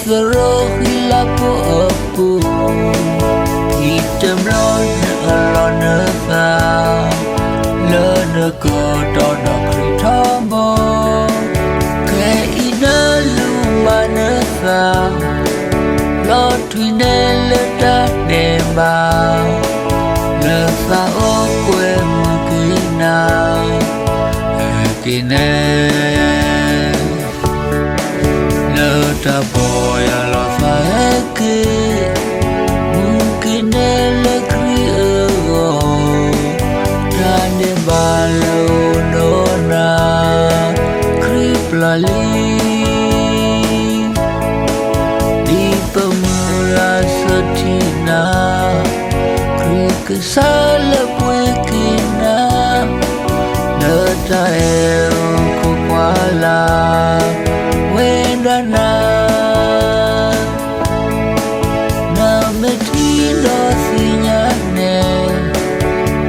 Zoro hilapo apu Item lo ne fa Le ne ko to no kri tombo Ke ina luma ne fa Lo twine le ta ne ba Le fa o kwe mukina Kine ta boya la fa ke mungkin le krio dan de balo nona kriplali di pemula setina kri kesala puekina neta ku kuala Wendana na metino sinyane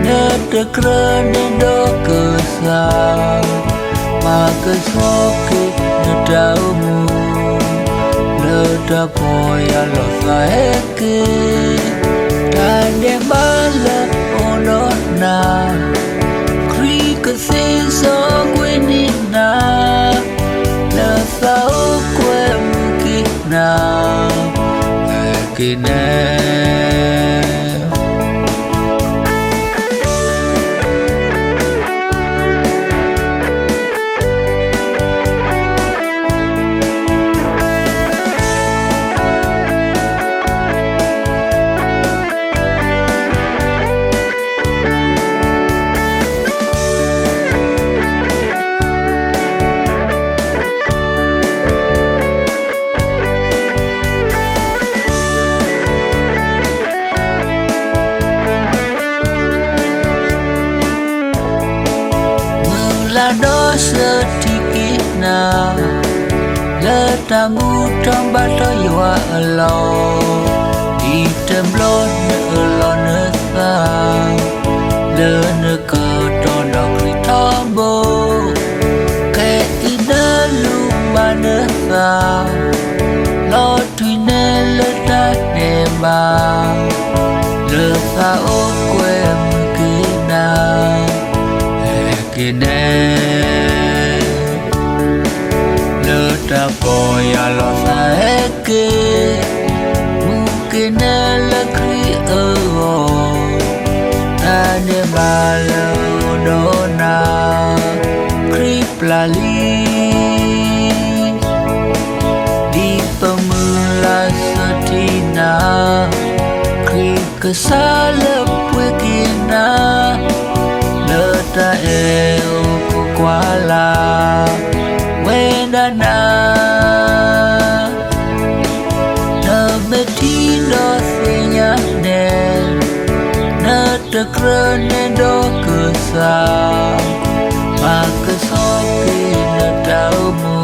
na tekrane do kesa maka soke na taumu na tapoya lo saeke tande bala onona kri kesiso gwenina na sao kwe mukina kine La dosa tikina Le tamu trong bato yua alo Di temblon ne alo ne sa Le ne ka tono kri tombo Ke ina lumba ne sa Lo twine le ta ne ba Le sa o kwe mkina Kine Le tapoya lo saeke Mungkin le kri Tane bala dona Kri plali Di pemula setina Kri kesala puekina Ta eo ku kuala Wendana Na metino sinyane Na tekrane do kesa Maka soke na taumu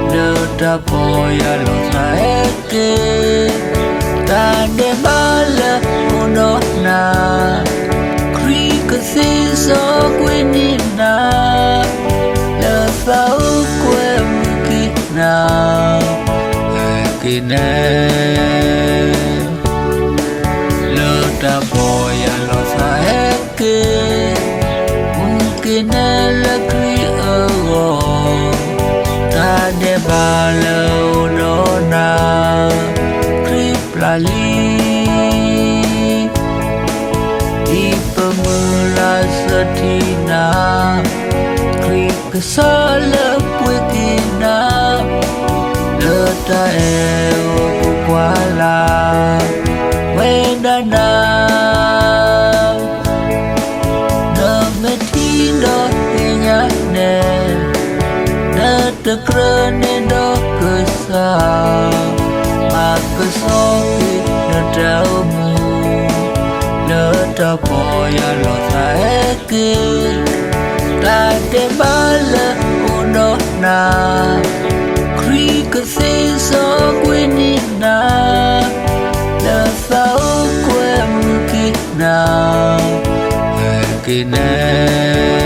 Na tapoya lo saeke Tande bala unona Kesiso kwenina La sao kwe mukina Kine Lo tapoya lo saeke Mungkin le krio Tade bala unona Kriplali Setina Kri kesala puekina Leta eo kuala Wendana Na metino hinyane Na tekrane do kesa Maka soke na taumu Tapoya lo saeke Tade bala unona Kri kesiso gwenina La sao kwe mukina Kine